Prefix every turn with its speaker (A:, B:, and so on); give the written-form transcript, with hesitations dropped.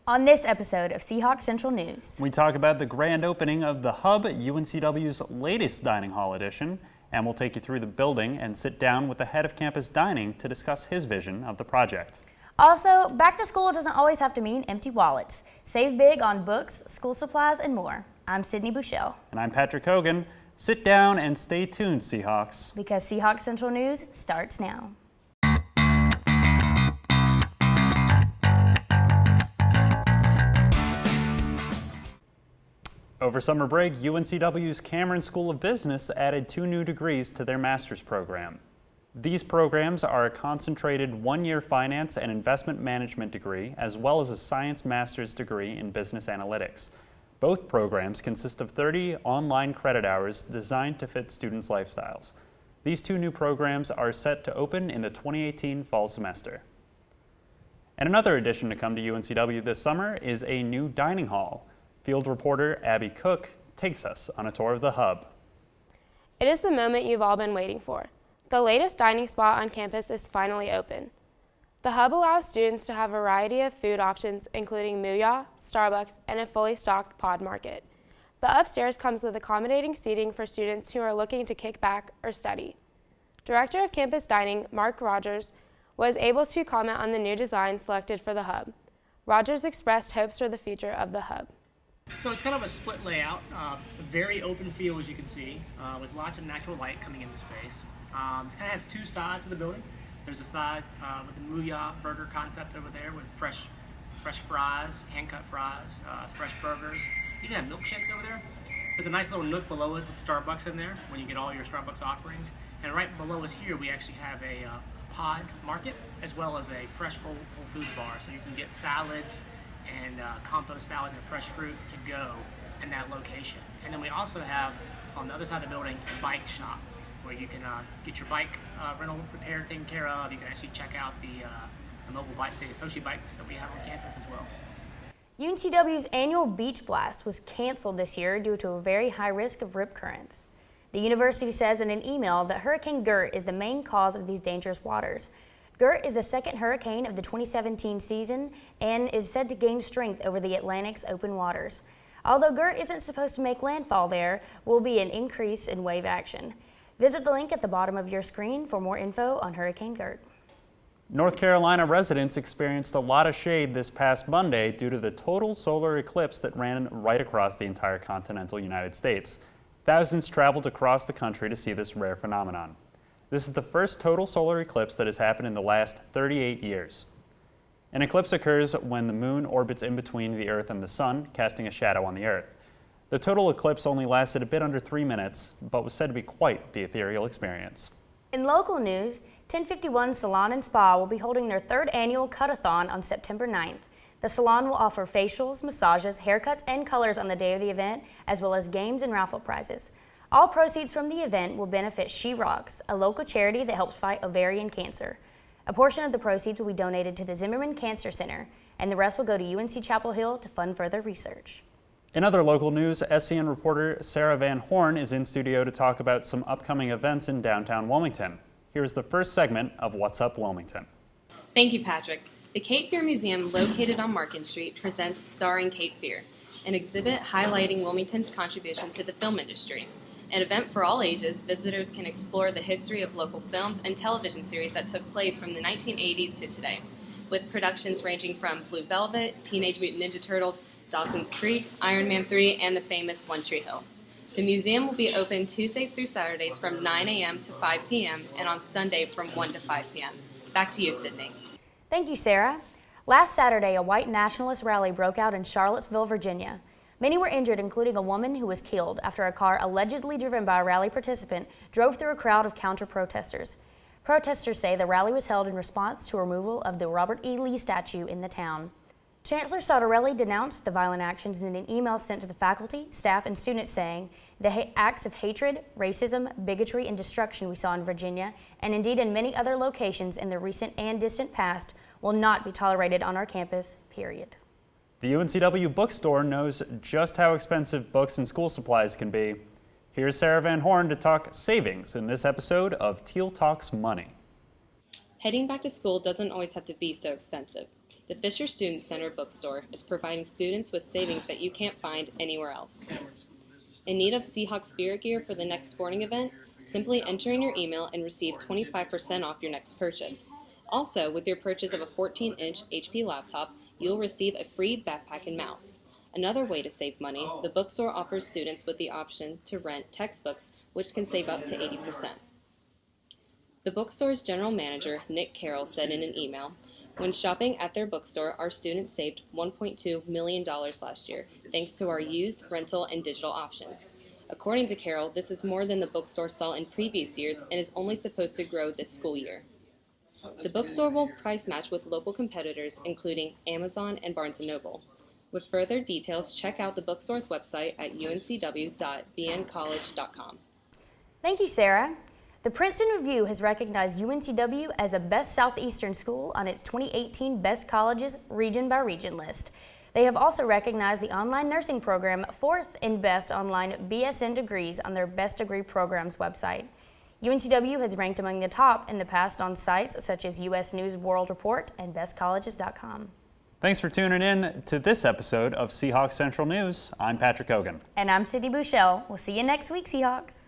A: On this episode of Seahawks Central News,
B: we talk about the grand opening of the Hub, UNCW's latest dining hall edition, and we'll take you through the building and sit down with the head of campus dining to discuss his vision of the project.
A: Also, back to school doesn't always have to mean empty wallets. Save big on books, school supplies, and more. I'm Sydney Bouchelle.
B: And I'm Patrick Hogan. Sit down and stay tuned, Seahawks.
A: Because Seahawks Central News starts now.
B: Over summer break, UNCW's Cameron School of Business added 2 new degrees to their master's program. These programs are a concentrated 1-year finance and investment management degree, as well as a science master's degree in business analytics. Both programs consist of 30 online credit hours designed to fit students' lifestyles. These 2 new programs are set to open in the 2018 fall semester. And another addition to come to UNCW this summer is a new dining hall. Field reporter Abby Cook takes us on a tour of the Hub.
C: It is the moment you've all been waiting for. The latest dining spot on campus is finally open. The Hub allows students to have a variety of food options, including Mooyah, Starbucks, and a fully stocked pod market. The upstairs comes with accommodating seating for students who are looking to kick back or study. Director of Campus Dining, Mark Rogers, was able to comment on the new design selected for the Hub. Rogers expressed hopes for the future of the Hub.
D: So it's kind of a split layout, a very open feel as you can see, with lots of natural light coming into space. It kind of has 2 sides of the building. There's a side with the Mooyah burger concept over there with fresh fries, hand-cut fries, fresh burgers. You even have milkshakes over there. There's a nice little nook below us with Starbucks in there when you get all your Starbucks offerings. And right below us here, we actually have a pod market as well as a fresh whole foods bar. So you can get salads and compost salads and fresh fruit to go in that location. And then we also have, on the other side of the building, a bike shop where you can get your bike rental repaired, taken care of. You can actually check out the mobile bike, the associate bikes that we have on campus as well.
A: UNCW's annual Beach Blast was canceled this year due to a very high risk of rip currents. The university says in an email that Hurricane Gert is the main cause of these dangerous waters. Gert is the second hurricane of the 2017 season and is said to gain strength over the Atlantic's open waters. Although Gert isn't supposed to make landfall, there will be an increase in wave action. Visit the link at the bottom of your screen for more info on Hurricane Gert.
B: North Carolina residents experienced a lot of shade this past Monday due to the total solar eclipse that ran right across the entire continental United States. Thousands traveled across the country to see this rare phenomenon. This is the first total solar eclipse that has happened in the last 38 years. An eclipse occurs when the moon orbits in between the Earth and the sun, casting a shadow on the Earth. The total eclipse only lasted a bit under 3 minutes, but was said to be quite the ethereal experience.
A: In local news, 1051 Salon and Spa will be holding their 3rd annual Cut-a-thon on September 9th. The salon will offer facials, massages, haircuts, and colors on the day of the event, as well as games and raffle prizes. All proceeds from the event will benefit She Rocks, a local charity that helps fight ovarian cancer. A portion of the proceeds will be donated to the Zimmerman Cancer Center, and the rest will go to UNC Chapel Hill to fund further research.
B: In other local news, SCN reporter Sarah Van Horn is in studio to talk about some upcoming events in downtown Wilmington. Here's the first segment of What's Up Wilmington.
E: Thank you, Patrick. The Cape Fear Museum, located on Market Street, presents Starring Cape Fear, an exhibit highlighting Wilmington's contribution to the film industry. An event for all ages, visitors can explore the history of local films and television series that took place from the 1980s to today, with productions ranging from Blue Velvet, Teenage Mutant Ninja Turtles, Dawson's Creek, Iron Man 3, and the famous One Tree Hill. The museum will be open Tuesdays through Saturdays from 9 a.m. to 5 p.m. and on Sunday from 1 to 5 p.m. Back to you, Sydney.
A: Thank you, Sarah. Last Saturday, a white nationalist rally broke out in Charlottesville, Virginia. Many were injured, including a woman who was killed after a car allegedly driven by a rally participant drove through a crowd of counter-protesters. Protesters say the rally was held in response to removal of the Robert E. Lee statue in the town. Chancellor Sartorelli denounced the violent actions in an email sent to the faculty, staff, and students saying, "The acts of hatred, racism, bigotry, and destruction we saw in Virginia, and indeed in many other locations in the recent and distant past, will not be tolerated on our campus, period."
B: The UNCW bookstore knows just how expensive books and school supplies can be. Here's Sarah Van Horn to talk savings in this episode of Teal Talks Money.
E: Heading back to school doesn't always have to be so expensive. The Fisher Student Center bookstore is providing students with savings that you can't find anywhere else. In need of Seahawks spirit gear for the next sporting event? Simply enter in your email and receive 25% off your next purchase. Also, with your purchase of a 14-inch HP laptop, you'll receive a free backpack and mouse. Another way to save money, the bookstore offers students with the option to rent textbooks, which can save up to 80%. The bookstore's general manager, Nick Carroll, said in an email, "When shopping at their bookstore, our students saved $1.2 million last year, thanks to our used, rental, and digital options." According to Carroll, this is more than the bookstore saw in previous years and is only supposed to grow this school year. The bookstore will price match with local competitors, including Amazon and Barnes & Noble. With further details, check out the bookstore's website at uncw.bncollege.com.
A: Thank you, Sarah. The Princeton Review has recognized UNCW as a Best Southeastern School on its 2018 Best Colleges Region by Region list. They have also recognized the online nursing program 4th in Best Online BSN Degrees on their Best Degree Programs website. UNCW has ranked among the top in the past on sites such as US News World Report and bestcolleges.com.
B: Thanks for tuning in to this episode of Seahawks Central News. I'm Patrick Hogan.
A: And I'm Cindy Bouchel. We'll see you next week, Seahawks.